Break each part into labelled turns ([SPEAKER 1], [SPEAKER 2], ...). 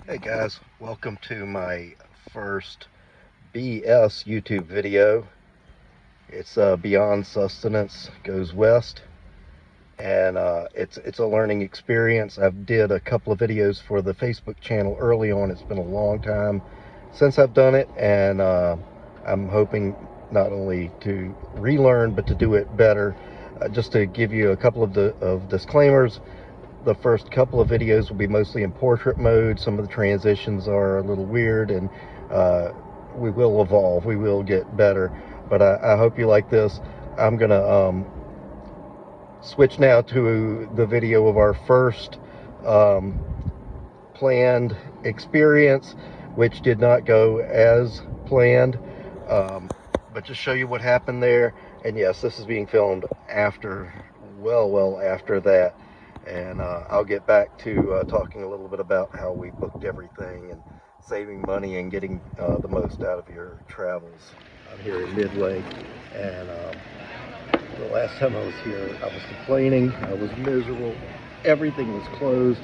[SPEAKER 1] Hey guys, welcome to my first BS YouTube video. It's Beyond Sustenance Goes West, and it's a learning experience. I did a couple of videos for the Facebook channel early on. It's been a long time since I've done it, and I'm hoping not only to relearn but to do it better. Just to give you a couple of disclaimers. The first couple of videos will be mostly in portrait mode. Some of the transitions are a little weird, and we will evolve. We will get better. But I hope you like this. I'm gonna switch now to the video of our first planned experience, which did not go as planned. But just show you what happened there. And yes, this is being filmed after, well after that. And I'll get back to talking a little bit about how we booked everything and saving money and getting the most out of your travels. I'm here in Midway, and the last time I was here, I was complaining. I was miserable. Everything was closed.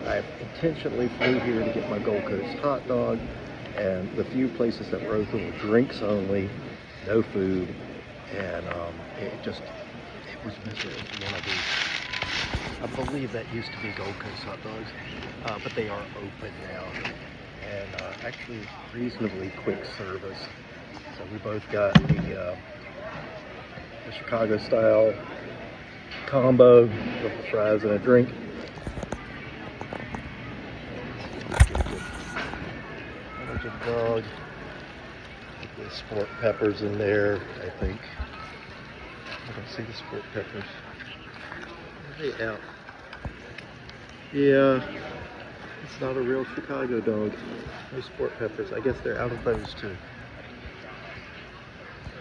[SPEAKER 1] I intentionally flew here to get my Gold Coast hot dog, and the few places that were open were drinks only, no food, and it was miserable. One of these. I believe that used to be Gold Coast hot dogs, but they are open now, and actually reasonably quick service. So we both got the Chicago style combo with the fries and a drink. Allergic dog. The sport peppers in there, I think. I don't see the sport peppers. Hey, out. Yeah, it's not a real Chicago dog. No sport peppers. I guess they're out of those too.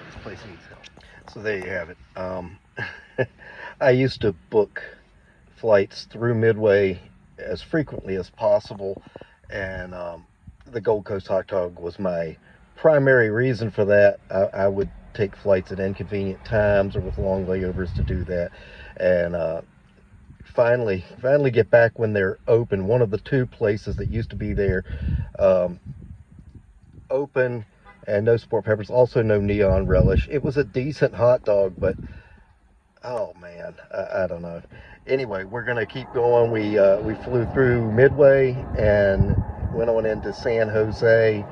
[SPEAKER 1] This place needs help. So there you have it. I used to book flights through Midway as frequently as possible, and the Gold Coast hot dog was my primary reason for that. I would take flights at inconvenient times or with long layovers to do that, and finally get back when they're open. One of the two places that used to be there open, and no sport peppers, also no neon relish. It was a decent hot dog, but oh man, I don't know. Anyway, we're gonna keep going. We flew through Midway and went on into San Jose,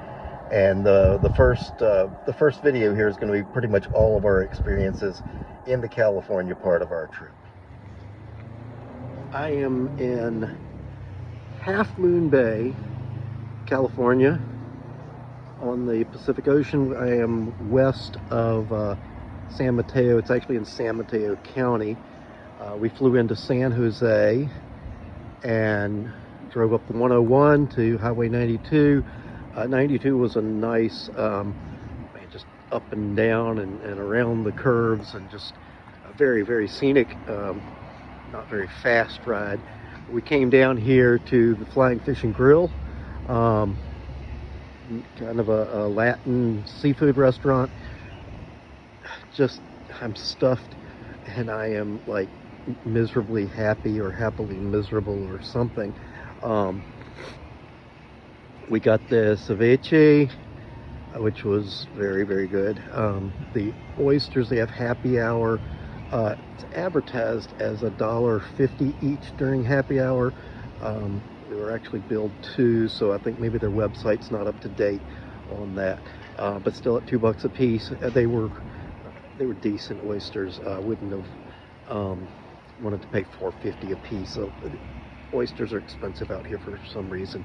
[SPEAKER 1] and the first video here is going to be pretty much all of our experiences in the California part of our trip. I am in Half Moon Bay, California, on the Pacific Ocean. I am west of San Mateo. It's actually in San Mateo County. We flew into San Jose and drove up the 101 to Highway 92. 92 was a nice, just up and down and around the curves, and just a very scenic, not very fast ride. We came down here to the Flying Fish and Grill, kind of a Latin seafood restaurant. I'm stuffed, and I am like miserably happy or happily miserable or something. We got the ceviche, which was very good. The oysters, they have happy hour. It's advertised as $1.50 each during happy hour. They were actually billed $2, so I think maybe their website's not up to date on that. But still at $2 a piece. They were decent oysters. I wouldn't have wanted to pay $4.50 a piece. So oysters are expensive out here for some reason.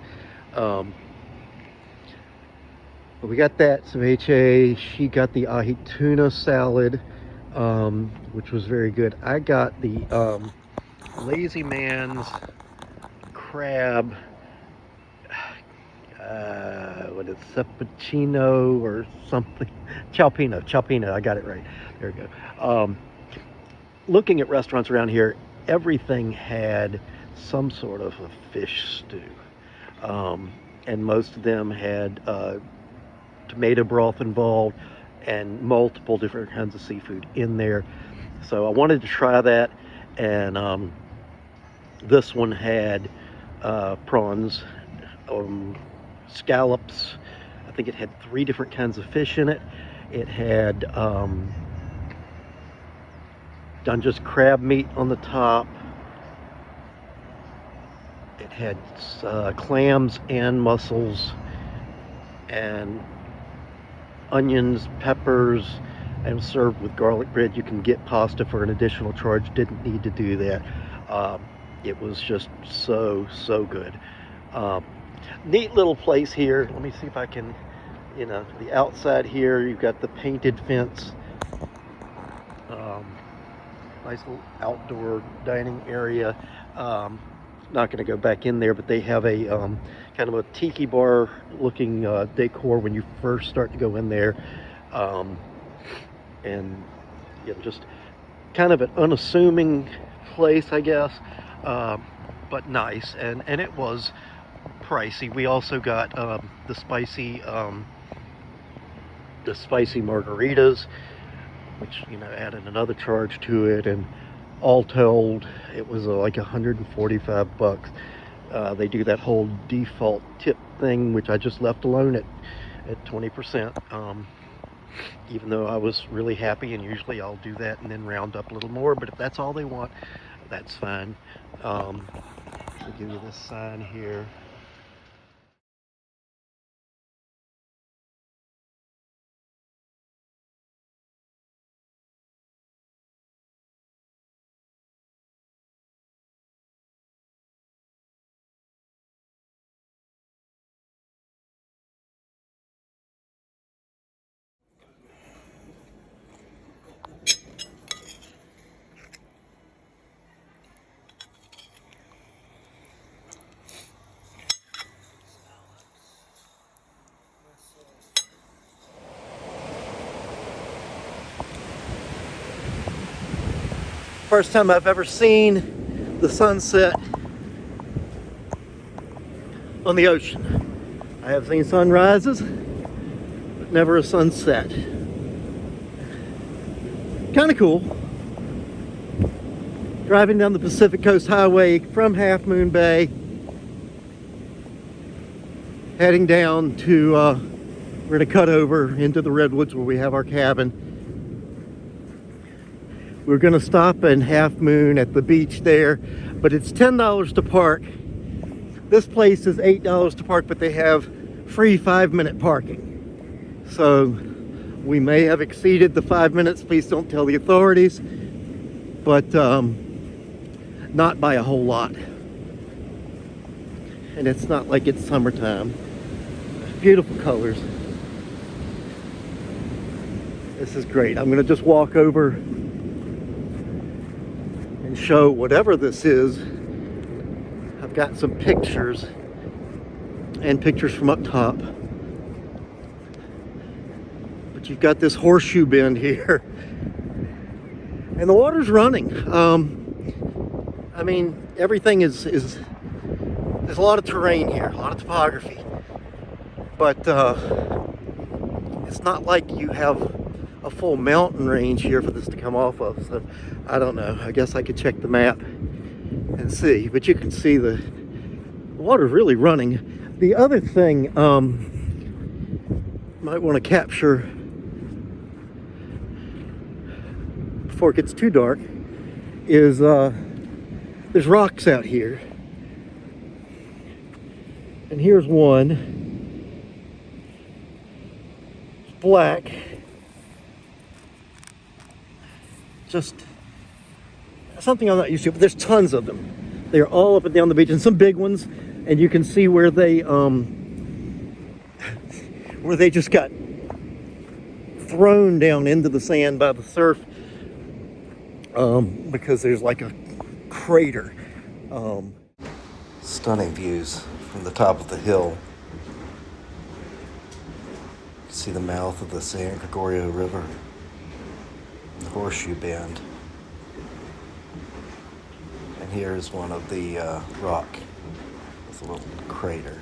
[SPEAKER 1] But we got that ceviche. She got the ahi tuna salad, which was very good. I got the Lazy Man's crab, what is it, Ceppuccino or something? Chalpino, I got it right. There we go. Looking at restaurants around here, everything had some sort of a fish stew. And most of them had tomato broth involved and multiple different kinds of seafood in there. So I wanted to try that, and this one had prawns, scallops. I think it had 3 different kinds of fish in it. It had done just crab meat on the top. It had clams and mussels and onions, peppers, and served with garlic bread. You can get pasta for an additional charge. Didn't need to do that. It was just so good. Neat little place here. Let me see if I can, the outside here, you've got the painted fence. Nice little outdoor dining area. Not going to go back in there, but they have a kind of a tiki bar looking decor when you first start to go in there. And just kind of an unassuming place, I guess, but nice. And it was pricey. We also got the spicy margaritas, which added another charge to it, and all told it was like $145. They do that whole default tip thing, which I just left alone at 20%, even though I was really happy, and usually I'll do that and then round up a little more, but if that's all they want, that's fine. I'll give you this sign here. First time I've ever seen the sunset on the ocean. I have seen sunrises, but never a sunset. Kind of cool. Driving down the Pacific Coast Highway from Half Moon Bay, heading down to, we're going to cut over into the Redwoods where we have our cabin. We're going to stop in Half Moon at the beach there, but it's $10 to park. This place is $8 to park, but they have free 5-minute parking. So we may have exceeded the 5 minutes. Please don't tell the authorities, but not by a whole lot. And it's not like it's summertime. Beautiful colors. This is great. I'm going to just walk over and show whatever this is. I've got some pictures and pictures from up top, but you've got this horseshoe bend here, and the water's running. I mean, everything is there's a lot of terrain here, a lot of topography, but it's not like you have a full mountain range here for this to come off of. So I don't know, I guess I could check the map and see, but you can see the water's really running. The other thing might want to capture before it gets too dark is there's rocks out here, and here's one. It's black. Just something I'm not used to, but there's tons of them. They're all up and down the beach, and some big ones, and you can see where they just got thrown down into the sand by the surf, because there's like a crater. Stunning views from the top of the hill. You can see the mouth of the San Gregoria River. The horseshoe bend, and here's one of the rock with a little crater.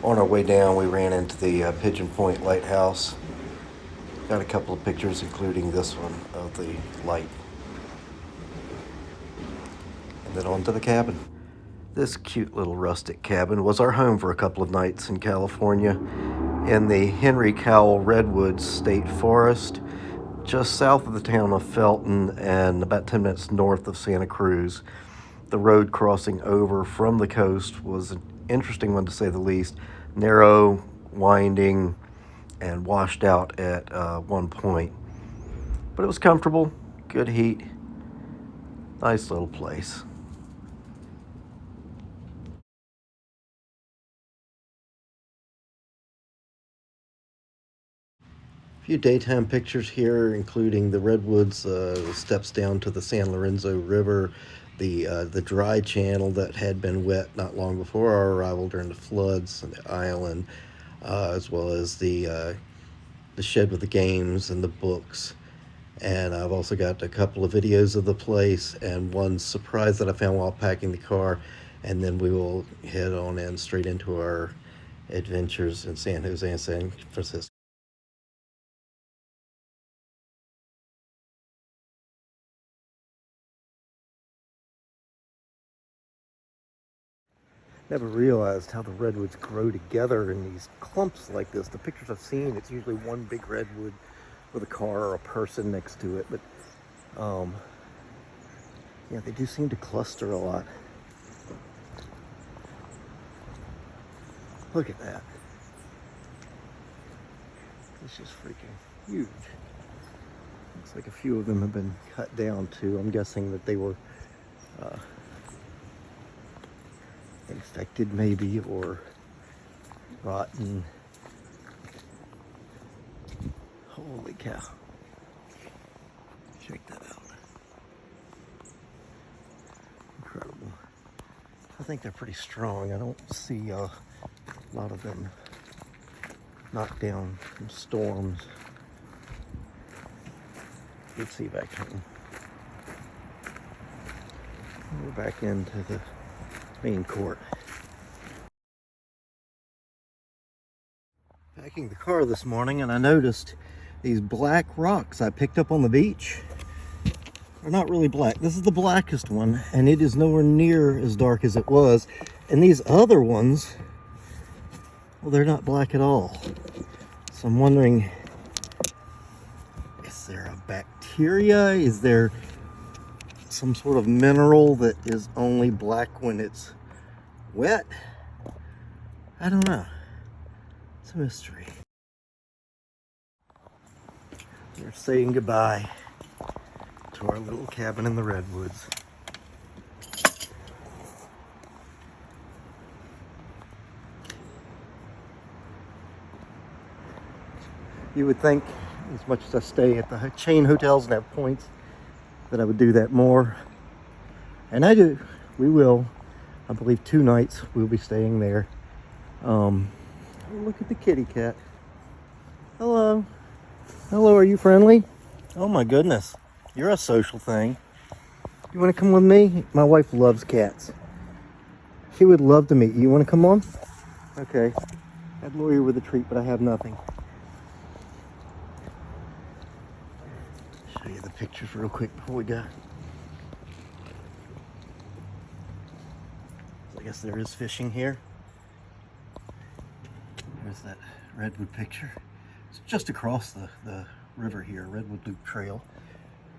[SPEAKER 1] On our way down, we ran into the Pigeon Point Lighthouse. Got a couple of pictures, including this one of the light, and then on to the cabin. This cute little rustic cabin was our home for a couple of nights in California in the Henry Cowell Redwoods State Forest, just south of the town of Felton and about 10 minutes north of Santa Cruz. The road crossing over from the coast was an interesting one to say the least. Narrow, winding, and washed out at one point. But it was comfortable, good heat, nice little place. A few daytime pictures here, including the Redwoods, steps down to the San Lorenzo River, the dry channel that had been wet not long before our arrival during the floods on the island, as well as the shed with the games and the books. And I've also got a couple of videos of the place and one surprise that I found while packing the car. And then we will head on in straight into our adventures in San Jose and San Francisco. Never realized how the redwoods grow together in these clumps like this. The pictures I've seen, it's usually one big redwood with a car or a person next to it, but yeah, they do seem to cluster a lot. Look at that. It's just freaking huge. Looks like a few of them have been cut down too. I'm guessing that they were infected maybe, or rotten. Holy cow. Check that out. Incredible. I think they're pretty strong. I don't see a lot of them knocked down from storms. Let's see back home. We're back into the main court. Packing the car this morning, and I noticed these black rocks I picked up on the beach. They're not really black. This is the blackest one, and it is nowhere near as dark as it was. And these other ones, well, they're not black at all. So I'm wondering, is there a bacteria? Is there some sort of mineral that is only black when it's wet? I don't know. It's a mystery. We're saying goodbye to our little cabin in the Redwoods. You would think, as much as I stay at the chain hotels and have points, that I would do that more. And I do. We will. I believe 2 nights we'll be staying there. Look at the kitty cat. Hello. Hello, are you friendly? Oh my goodness. You're a social thing. You want to come with me? My wife loves cats. She would love to meet you. You want to come on? Okay. I'd lure you with a treat, but I have nothing. Show you the pictures real quick before we go. I guess there is fishing here. There's that redwood picture. It's just across the river here, Redwood Loop Trail.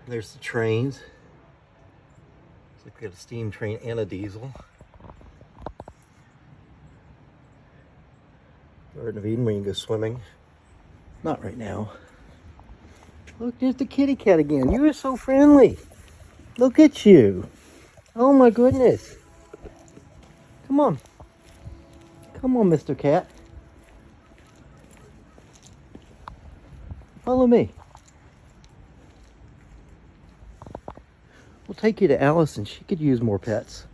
[SPEAKER 1] There's the trains. Looks like we got a steam train and a diesel. Garden of Eden, where you can go swimming. Not right now. Look, there's the kitty cat again. You are so friendly. Look at you. Oh my goodness. Come on. Come on, Mr. Cat. Follow me. We'll take you to Allison. She could use more pets.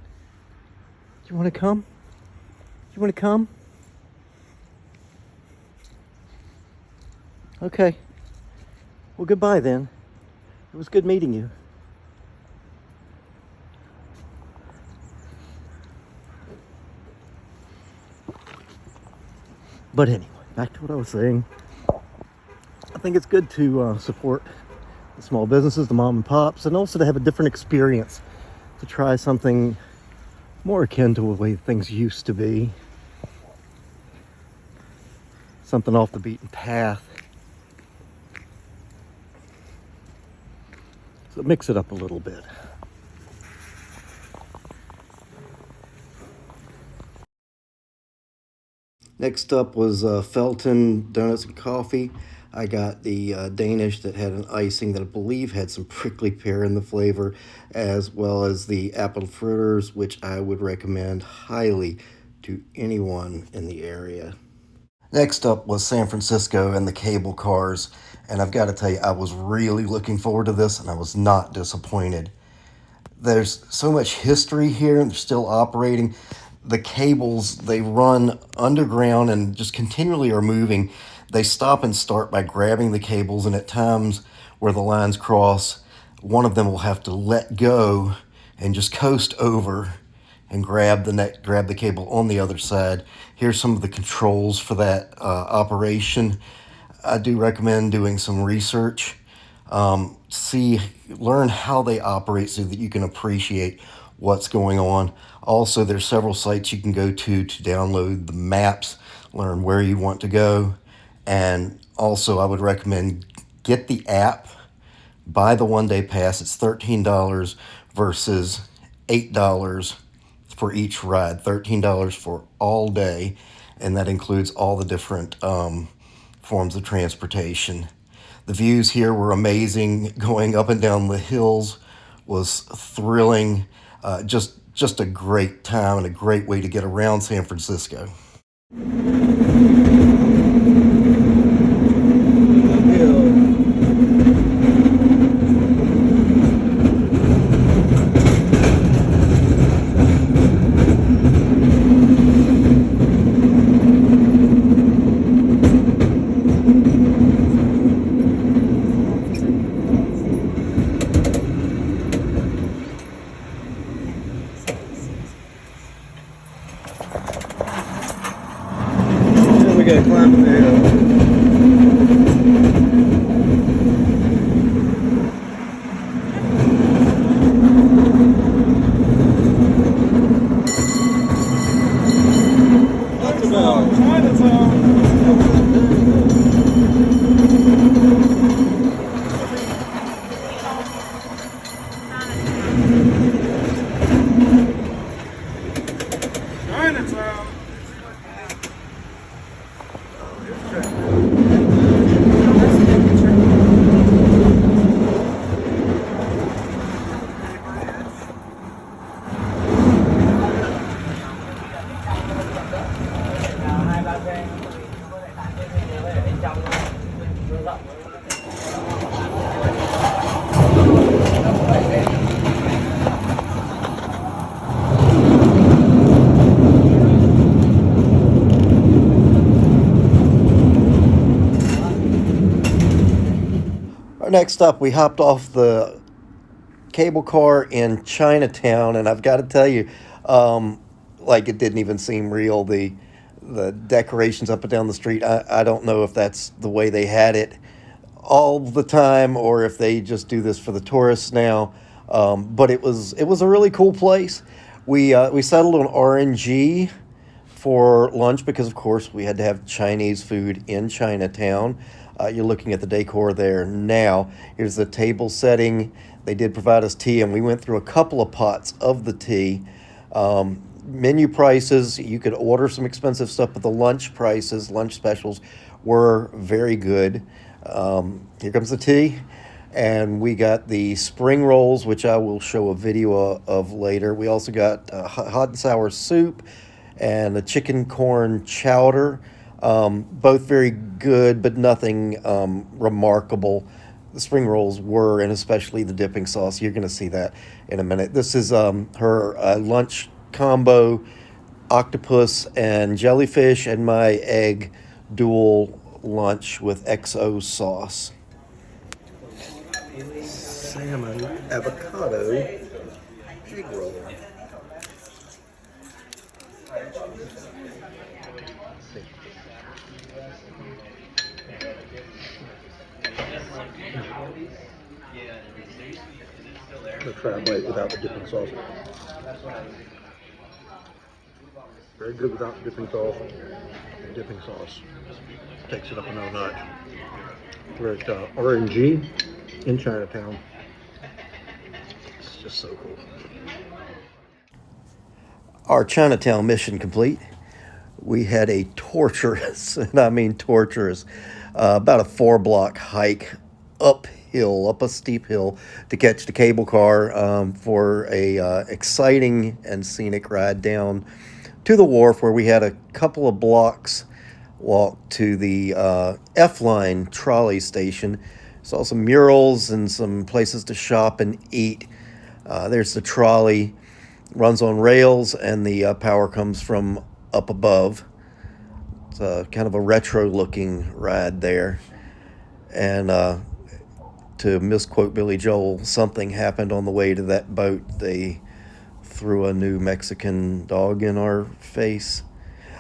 [SPEAKER 1] Do you want to come? Do you want to come? Okay. Well, goodbye then. It was good meeting you. But anyway, back to what I was saying. I think it's good to support the small businesses, the mom and pops, and also to have a different experience, to try something more akin to the way things used to be. Something off the beaten path. So mix it up a little bit. Next up was Felton Donuts and Coffee. I got the Danish that had an icing that I believe had some prickly pear in the flavor, as well as the apple fritters, which I would recommend highly to anyone in the area. Next up was San Francisco and the cable cars, and I've got to tell you, I was really looking forward to this, and I was not disappointed. There's so much history here, and they're still operating. The cables, they run underground and just continually are moving. They stop and start by grabbing the cables, and at times where the lines cross, one of them will have to let go and just coast over and grab the cable on the other side. Here's some of the controls for that operation. I do recommend doing some research. Learn how they operate so that you can appreciate what's going on. Also, there's several sites you can go to download the maps, learn where you want to go. And also, I would recommend get the app, buy the one-day pass. It's $13 versus $8 for each ride. $13 for all day, and that includes all the different forms of transportation. The views here were amazing. Going up and down the hills was thrilling. Just a great time and a great way to get around San Francisco. We gotta climb the hill. Chinatown. Next up, we hopped off the cable car in Chinatown, and I've got to tell you, like it didn't even seem real. The decorations up and down the street, I don't know if that's the way they had it all the time or if they just do this for the tourists now. But it was a really cool place. We settled on RNG for lunch because, of course, we had to have Chinese food in Chinatown. You're looking at the decor there now. Here's the table setting. They did provide us tea, and we went through a couple of pots of the tea. Menu prices, you could order some expensive stuff, but the lunch prices, lunch specials, were very good. Here comes the tea. And we got the spring rolls, which I will show a video of later. We also got hot and sour soup and a chicken corn chowder. Both very good, but nothing remarkable. The spring rolls were, and especially the dipping sauce. You're going to see that in a minute. This is her lunch combo, octopus and jellyfish, and my egg dual lunch with XO sauce. Salmon avocado egg roll. I'm gonna try a bite without the dipping sauce. Very good without dipping sauce. Dipping sauce takes it up another notch. We're at R&G in Chinatown. It's just so cool. Our Chinatown mission complete. We had a torturous, and I mean torturous, about a 4-block hike uphill, up a steep hill, to catch the cable car for a exciting and scenic ride down to the wharf, where we had a couple of blocks walk to the F-line trolley station. Saw some murals and some places to shop and eat. There's the trolley, runs on rails, and the power comes from up above. It's kind of a retro-looking ride there. And to misquote Billy Joel, something happened on the way to that boat. They threw a new Mexican dog in our face.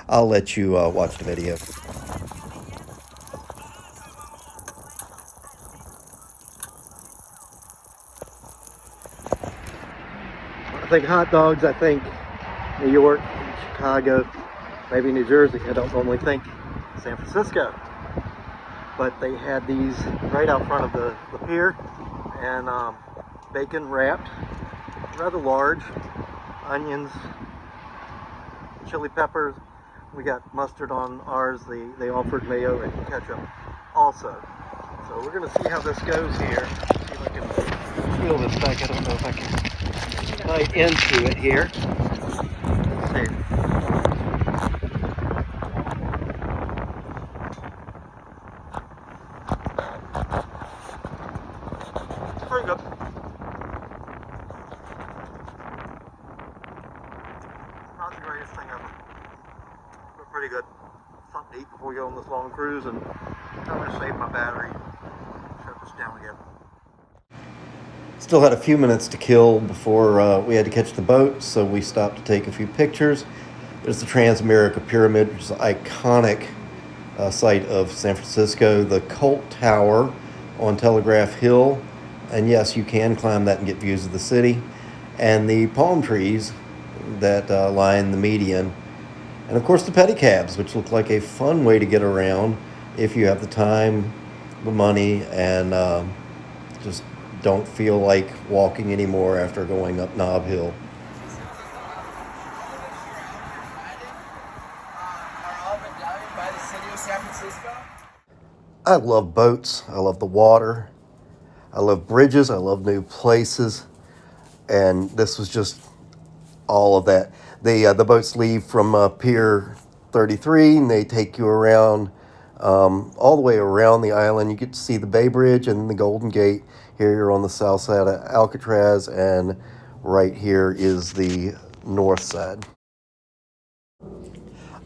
[SPEAKER 1] I'll let you watch the video. I think hot dogs, I think New York, Chicago, maybe New Jersey. I don't normally think San Francisco. But they had these right out front of the pier, and bacon wrapped, rather large, onions, chili peppers. We got mustard on ours. They offered mayo and ketchup also. So we're gonna see how this goes here. See if I can peel this back. I don't know if I can bite into it here. Let's see. Pretty good. Not the greatest thing ever, but pretty good. Something to eat before we go on this long cruise, and I'm gonna save my battery. Shut this down again. Still had a few minutes to kill before we had to catch the boat, so we stopped to take a few pictures. There's the Transamerica Pyramid, which is an iconic site of San Francisco. The Colt Tower on Telegraph Hill, and yes, you can climb that and get views of the city. And the palm trees that line the median. And of course the pedicabs, which look like a fun way to get around if you have the time, the money, and just don't feel like walking anymore after going up Nob Hill. I love boats. I love the water. I love bridges. I love new places. And this was just all of that. The boats leave from Pier 33, and they take you around all the way around the island. You get to see the Bay Bridge and the Golden Gate. Here you're on the south side of Alcatraz, and right here is the north side.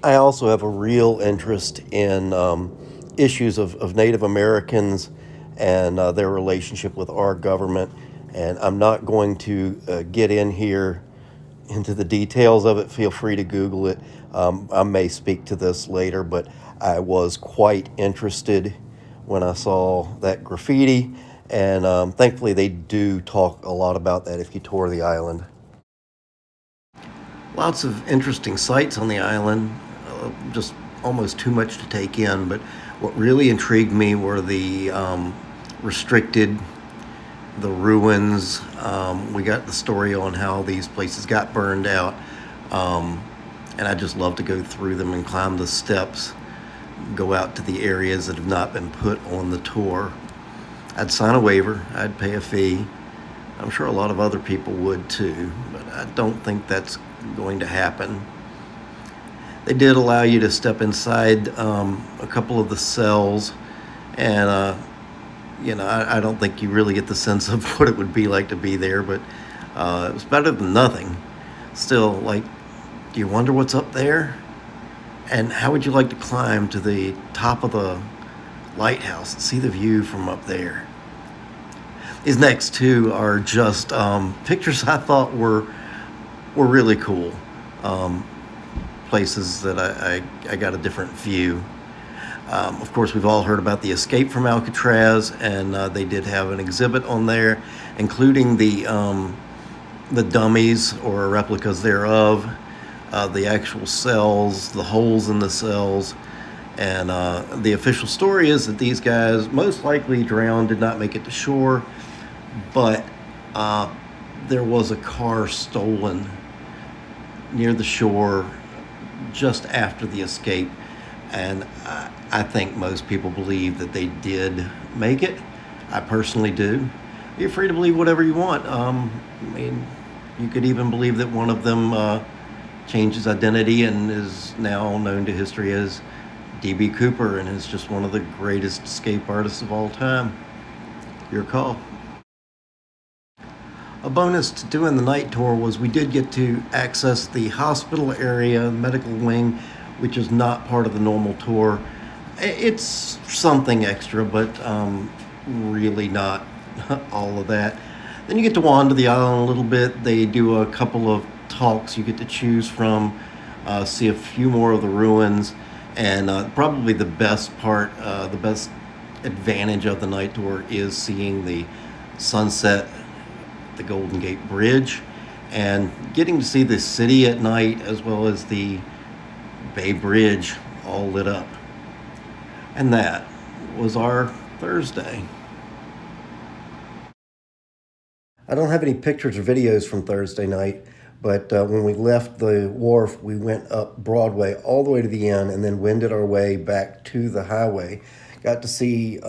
[SPEAKER 1] I also have a real interest in issues of Native Americans and their relationship with our government, and I'm not going to get in here into the details of it. Feel free to Google it. I may speak to this later, but I was quite interested when I saw that graffiti, and thankfully they do talk a lot about that if you tour the island. Lots of interesting sights on the island, just almost too much to take in, but what really intrigued me were the restricted, the ruins. We got the story on how these places got burned out, and I just love to go through them and climb the steps, go out to the areas that have not been put on the tour. I'd sign a waiver, I'd pay a fee. I'm sure a lot of other people would too, but I don't think that's going to happen. They did allow you to step inside a couple of the cells, and I don't think you really get the sense of what it would be like to be there, but it was better than nothing. Still, like, do you wonder what's up there? And how would you like to climb to the top of the lighthouse and see the view from up there? These next two are just pictures I thought were really cool. Places that I got a different view. Of course, we've all heard about the escape from Alcatraz, and they did have an exhibit on there, including the dummies or replicas thereof. the actual cells, the holes in the cells. And the official story is that these guys most likely drowned, did not make it to shore, but there was a car stolen near the shore just after the escape. And I think most people believe that they did make it. I personally do. You're free to believe whatever you want. I mean, you could even believe that one of them changed his identity and is now known to history as D.B. Cooper and is just one of the greatest escape artists of all time. Your call. A bonus to doing the night tour was we did get to access the hospital area, medical wing, which is not part of the normal tour. It's something extra, but really not all of that. Then you get to wander the island a little bit. They do a couple of talks you get to choose from, see a few more of the ruins, and probably the best part, the best advantage of the night tour is seeing the sunset, the Golden Gate Bridge, and getting to see the city at night as well as the Bay Bridge all lit up. And that was our Thursday. I don't have any pictures or videos from Thursday night, but when we left the wharf, we went up Broadway all the way to the end and then wended our way back to the highway. Got to see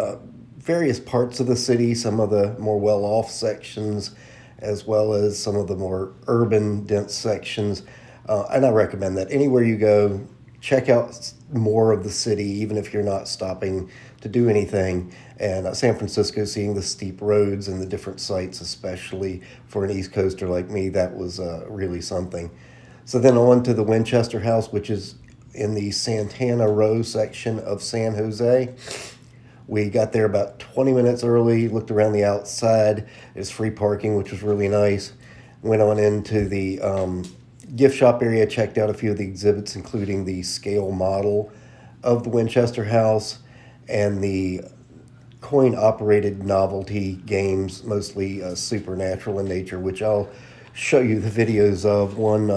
[SPEAKER 1] various parts of the city, some of the more well-off sections, as well as some of the more urban, dense sections. And I recommend that anywhere you go, check out more of the city, even if you're not stopping to do anything. And San Francisco, seeing the steep roads and the different sites, especially for an East Coaster like me, that was really something. So then on to the Winchester House, which is in the Santana Row section of San Jose. We got there about 20 minutes early, looked around the outside. There's free parking, which was really nice. Went on into the gift shop area, checked out a few of the exhibits, including the scale model of the Winchester House and the coin-operated novelty games, mostly supernatural in nature, which I'll show you the videos of. One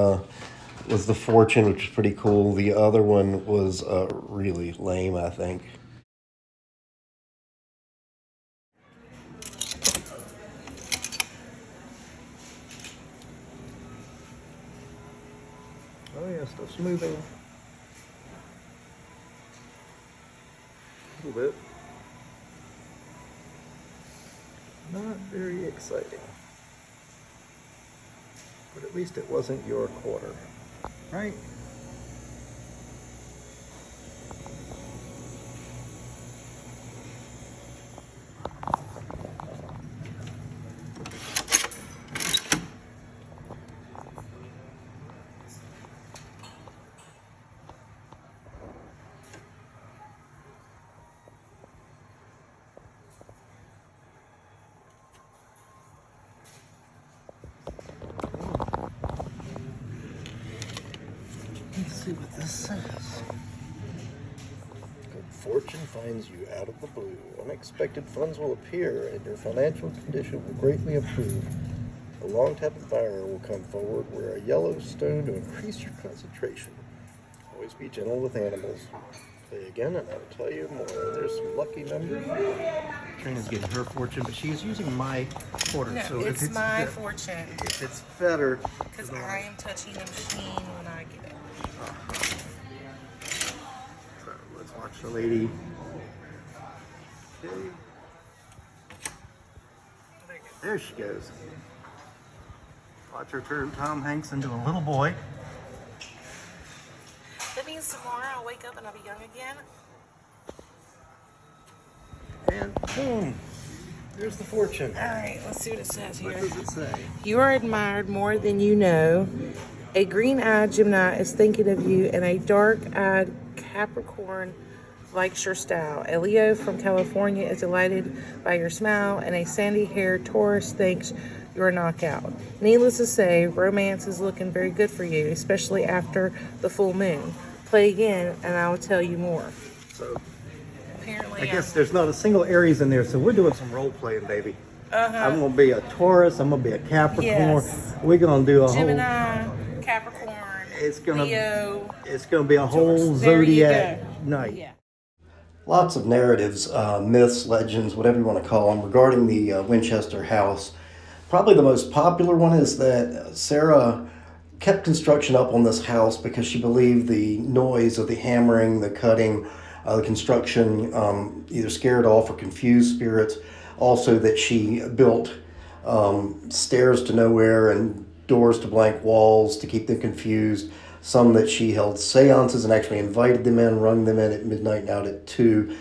[SPEAKER 1] was the Fortune, which is pretty cool. The other one was really lame, I think. Oh yeah, stuff's moving. A little bit. Not very exciting. But at least it wasn't your quarter, right? Let's see what this says. Good fortune finds you out of the blue. Unexpected funds will appear and your financial condition will greatly improve. A long-tap admirer will come forward. Wear a yellow stone to increase your concentration. Always be gentle with animals. Play again and I will tell you more. There's some lucky numbers. Trina's getting her fortune, but she is using my quarter.
[SPEAKER 2] No,
[SPEAKER 1] so
[SPEAKER 2] it's my fortune.
[SPEAKER 1] If it's better,
[SPEAKER 2] because I am touching the machine when I get it.
[SPEAKER 1] So let's watch the lady. Okay. There she goes. Watch her turn Tom Hanks into a little boy.
[SPEAKER 2] That means tomorrow I'll wake up and I'll be young again.
[SPEAKER 1] And boom, there's the fortune.
[SPEAKER 2] All right, let's see what it says here.
[SPEAKER 1] What does it say?
[SPEAKER 2] You are admired more than you know. A green-eyed Gemini is thinking of you, and a dark-eyed Capricorn likes your style. A Leo from California is delighted by your smile, and a sandy-haired Taurus thinks you're a knockout. Needless to say, romance is looking very good for you, especially after the full moon. Play again, and I will tell you more.
[SPEAKER 1] So,
[SPEAKER 2] Apparently,
[SPEAKER 1] I guess there's not a single Aries in there, so we're doing some role playing, baby.
[SPEAKER 2] Uh-huh.
[SPEAKER 1] I'm gonna be a Taurus. I'm gonna be a Capricorn.
[SPEAKER 2] Yes.
[SPEAKER 1] We're gonna do a
[SPEAKER 2] Gemini, Capricorn,
[SPEAKER 1] It's gonna
[SPEAKER 2] Leo.
[SPEAKER 1] it's gonna be a whole
[SPEAKER 2] There you
[SPEAKER 1] zodiac
[SPEAKER 2] go.
[SPEAKER 1] night.
[SPEAKER 2] Yeah.
[SPEAKER 1] Lots of narratives, myths, legends, whatever you want to call them, regarding the Winchester House. Probably the most popular one is that Sarah kept construction up on this house because she believed the noise of the hammering, the cutting, the construction either scared off or confused spirits. Also, that she built stairs to nowhere and doors to blank walls to keep them confused. Some that she held seances and actually invited them in, rung them in at midnight and out at 2.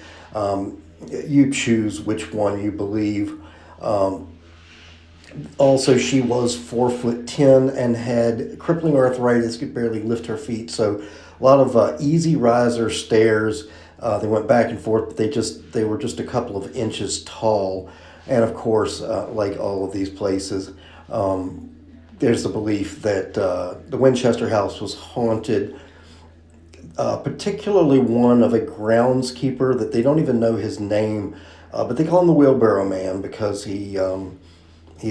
[SPEAKER 1] You choose which one you believe. Also, she was 4'10" and had crippling arthritis, could barely lift her feet. So, a lot of easy riser stairs. They went back and forth, but they were just a couple of inches tall. And of course, like all of these places, there's the belief that the Winchester House was haunted. Particularly one of a groundskeeper that they don't even know his name, but they call him the Wheelbarrow Man because he's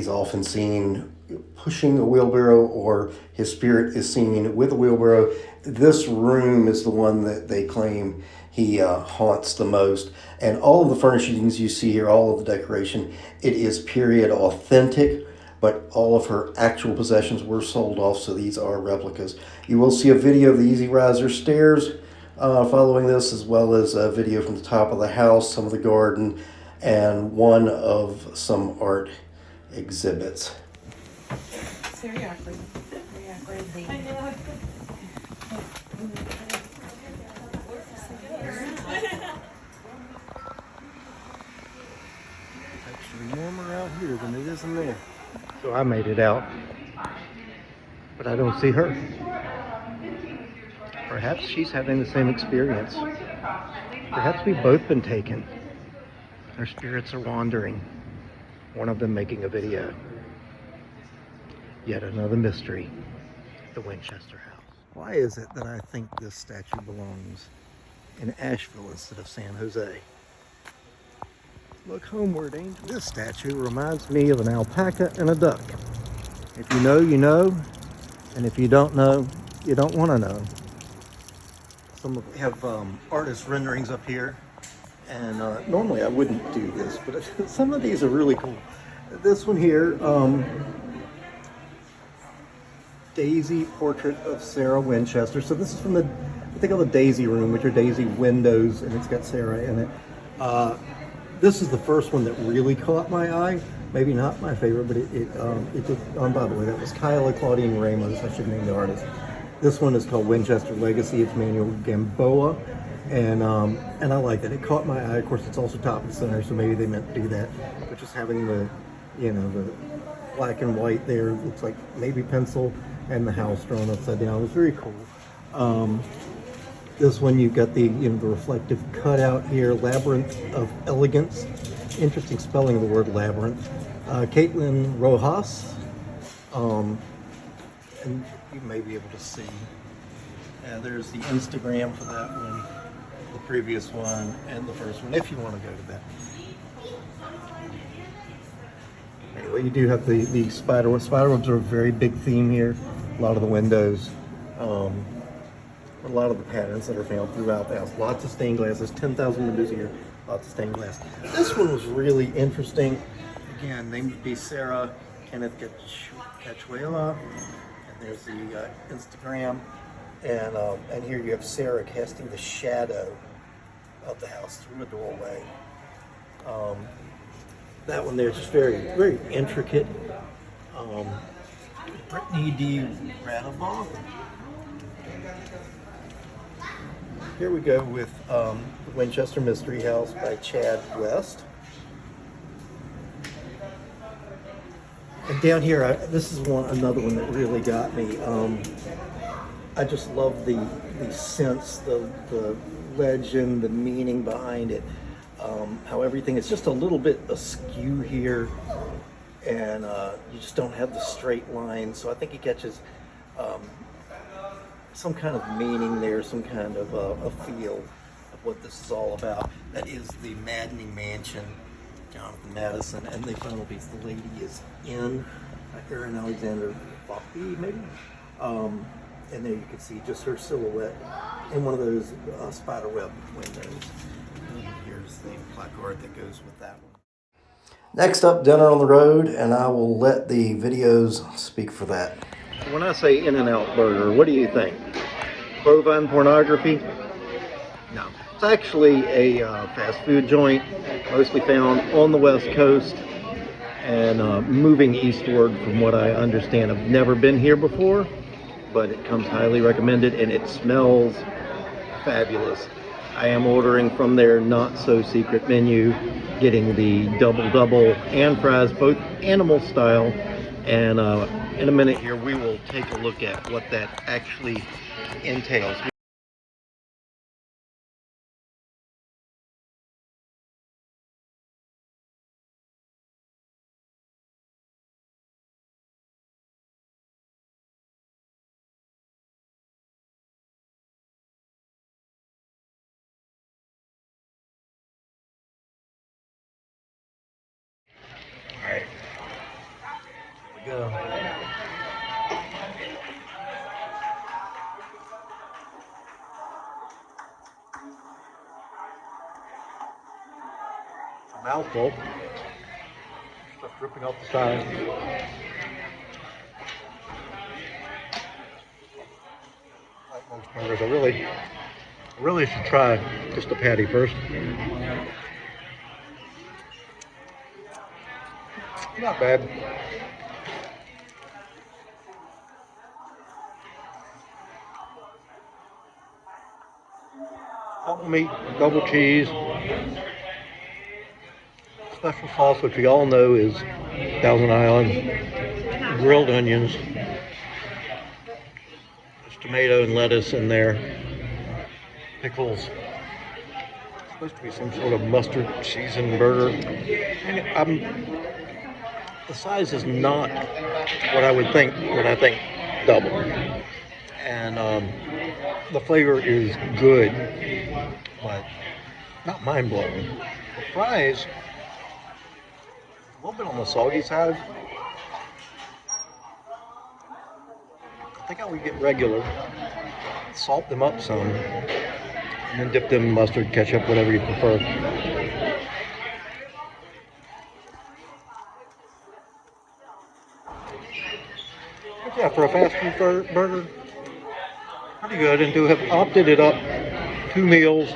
[SPEAKER 1] often seen pushing a wheelbarrow, or his spirit is seen with a wheelbarrow. This room is the one that they claim he haunts the most. And all of the furnishings you see here, all of the decoration, it is period authentic, but all of her actual possessions were sold off, so these are replicas. You will see a video of the Easy Riser stairs following this, as well as a video from the top of the house, some of the garden, and one of some art exhibits.
[SPEAKER 2] Seriously.
[SPEAKER 1] Actually warmer out here than it is in there. So I made it out, but I don't see her. Perhaps she's having the same experience. Perhaps we've both been taken. Our spirits are wandering. One of them making a video. Yet another mystery. The Winchester House. Why is it that I think this statue belongs in Asheville instead of San Jose? Look homeward, Angel. This statue reminds me of an alpaca and a duck. If you know, you know. And if you don't know, you don't want to know. Some of have artist renderings up here. And normally I wouldn't do this, but some of these are really cool. This one here, Daisy portrait of Sarah Winchester. So this is from the, I think, of the Daisy room, which are Daisy windows, and it's got Sarah in it. This is the first one that really caught my eye. Maybe not my favorite, but it did. By the way, that was Kyla Claudine Ramos. I should name the artist. This one is called Winchester Legacy. It's Manuel Gamboa. And I like that. It caught my eye. Of course, it's also top and center, so maybe they meant to do that. But just having the, the black and white there, looks like maybe pencil, and the house drawn upside down. It was very cool. This one, you've got the the reflective cutout here, Labyrinth of Elegance. Interesting spelling of the word labyrinth. Caitlin Rojas, and you may be able to see. There's the Instagram for that one, the previous one, and the first one, if you want to go to that. Anyway, you do have the spiderwebs. Spiderwebs are a very big theme here. A lot of the windows, a lot of the patterns that are found throughout the house. Lots of stained glass. There's 10,000 windows here. Lots of stained glass. This one was really interesting. Again, named would be Sarah Kenneth Cachuela. And there's the Instagram. And here you have Sarah casting the shadow of the house through a doorway. That one there is just very, very intricate. Brittany D. Radabov. Here we go with the Winchester Mystery House by Chad West. And down here, this is another one that really got me. I just love the sense, the legend, the meaning behind it. How everything is just a little bit askew here, and you just don't have the straight line. So I think it catches some kind of meaning there, some kind of a feel of what this is all about. That is the Maddening Mansion, Jonathan Madison, and the final piece, the lady is in, Aaron Alexander Foppy, maybe. And there you can see just her silhouette in one of those spider web windows. And here's the placard that goes with that one. Next up, dinner on the road, and I will let the videos speak for that. When I say In-N-Out Burger, what do you think? Bovine pornography? No. It's actually a fast food joint, mostly found on the West Coast and moving eastward from what I understand. I've never been here before, but it comes highly recommended and it smells fabulous. I am ordering from their not so secret menu, getting the double and fries, both animal style. And in a minute here, we will take a look at what that actually entails. All right, here we go. Mouthful. Stuff dripping off the side. Like most burgers, I really should try just the patty first. Not bad. Double meat, double cheese. Special sauce, which we all know is Thousand Island. Grilled onions. There's tomato and lettuce in there. Pickles. It's supposed to be some sort of mustard seasoned burger. And the size is not what I would think when I think double. And the flavor is good, but not mind-blowing. The fries, a little bit on the soggy side. I think I would get regular, salt them up some, and then dip them in mustard, ketchup, whatever you prefer. But yeah, for a fast food burger, pretty good. And to have opted it up, 2 meals,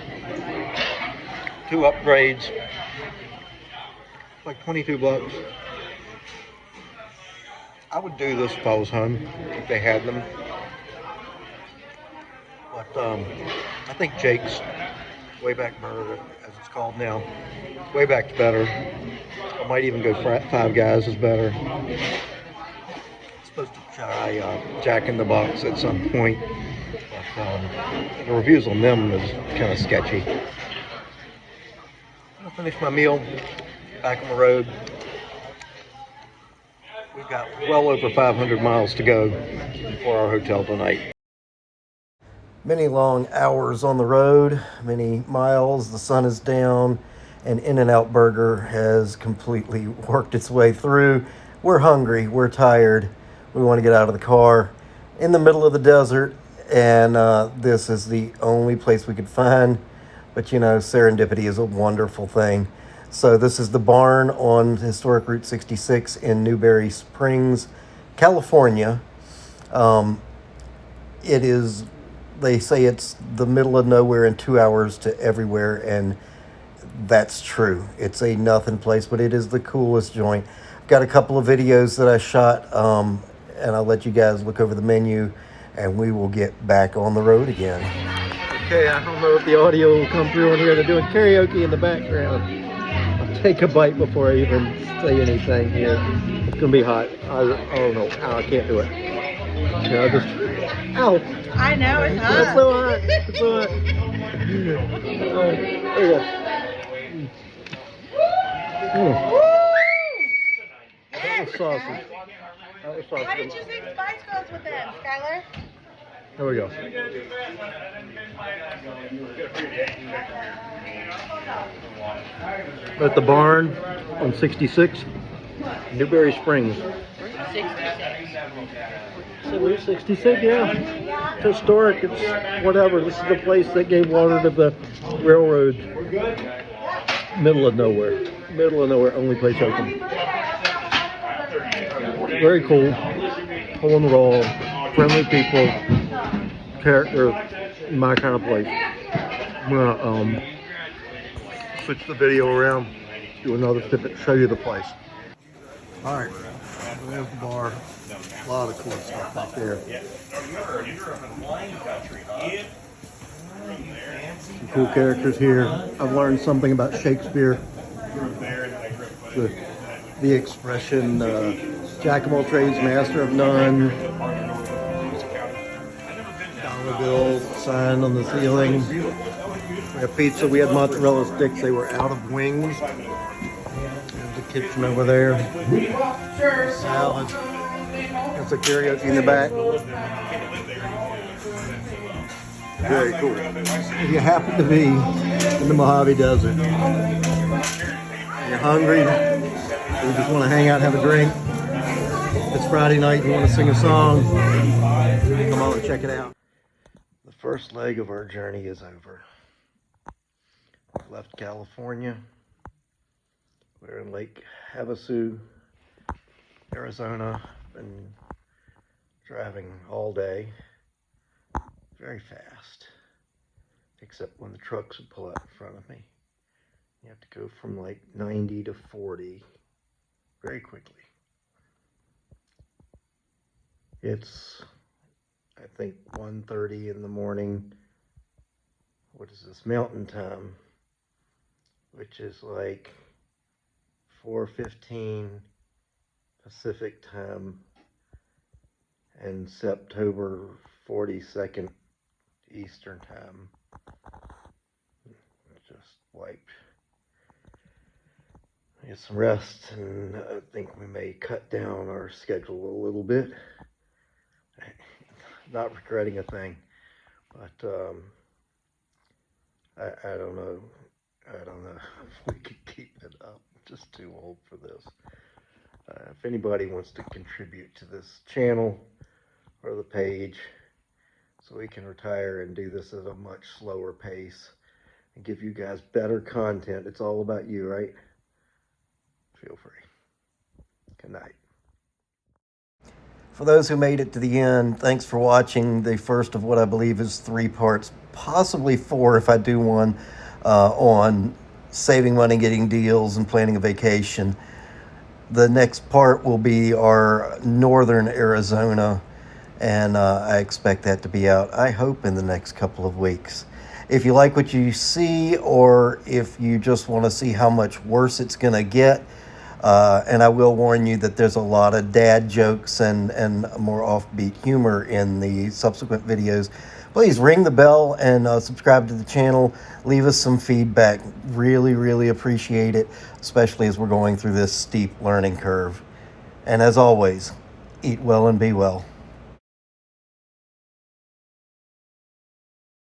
[SPEAKER 1] 2 upgrades, like $22. I would do this if I was home, if they had them. But I think Jake's Wayback Burger, as it's called now, Wayback's better. I might even go Five Guys is better. I'm supposed to try Jack in the Box at some point, but the reviews on them is kind of sketchy. I'll finish my meal, back on the road. We've got well over 500 miles to go for our hotel tonight. Many long hours on the road, many miles, the sun is down, and In-N-Out Burger has completely worked its way through. We're hungry, we're tired, we want to get out of the car in the middle of the desert, and this is the only place we could find. But you know, serendipity is a wonderful thing. So this is the barn on historic Route 66 in Newberry Springs, California. It is, they say it's the middle of nowhere in 2 hours to everywhere, and that's true. It's a nothing place, but it is the coolest joint. I've got a couple of videos that I shot, and I'll let you guys look over the menu, and we will get back on the road again. Okay, I don't know if the audio will come through on here. They're doing karaoke in the background. I'll take a bite before I even say anything here. It's gonna be hot. Oh no, I can't do it. Yeah, just, ow.
[SPEAKER 2] I know, it's hot.
[SPEAKER 1] It's so hot. It's so hot. There you go. That was sausage. That was sausage.
[SPEAKER 3] Why didn't you say Spice Girls with them, Skylar?
[SPEAKER 1] There we go. We're at the barn on 66, Newberry Springs.
[SPEAKER 3] 66.
[SPEAKER 1] So we're 66, yeah. historic. It's whatever. This is the place that gave water to the railroad. Middle of nowhere. Middle of nowhere. Only place open. Very cool. Hole in the wall. Friendly people. Character. My kind of place. I'm gonna switch the video around. Do another snippet. Show you the place. All right. There's the bar. A lot of cool stuff out there. Some cool characters here. I've learned something about Shakespeare. The expression, jack of all trades, master of none. Dollar bill sign on the ceiling. We have pizza. We had mozzarella sticks. They were out of wings. There's the kitchen over there. Salad. There's a karaoke in the back. Very cool. If you happen to be in the Mojave Desert, you're hungry, you just want to hang out and have a drink, it's Friday night, you want to sing a song, come on and check it out. The first leg of our journey is over. We left California. We're in Lake Havasu, Arizona. Been driving all day. Very fast, except when the trucks would pull out in front of me. You have to go from like 90 to 40 very quickly. It's, I think, 1:30 in the morning. What is this, Mountain Time, which is like 4:15 Pacific Time and September 42nd Eastern Time. Just wiped. Get some rest, and I think we may cut down our schedule a little bit. Not regretting a thing, but I don't know. I don't know if we could keep it up. Just too old for this. If anybody wants to contribute to this channel or the page, so we can retire and do this at a much slower pace and give you guys better content. It's all about you, right? Feel free. Good night. For those who made it to the end, thanks for watching the first of what I believe is 3 parts, possibly 4 if I do one on saving money, getting deals, and planning a vacation. The next part will be our northern Arizona, and I expect that to be out, I hope, in the next couple of weeks. If you like what you see, or if you just want to see how much worse it's going to get, and I will warn you that there's a lot of dad jokes and more offbeat humor in the subsequent videos, please ring the bell and subscribe to the channel. Leave us some feedback. Really, really appreciate it, especially as we're going through this steep learning curve. And as always, eat well and be well.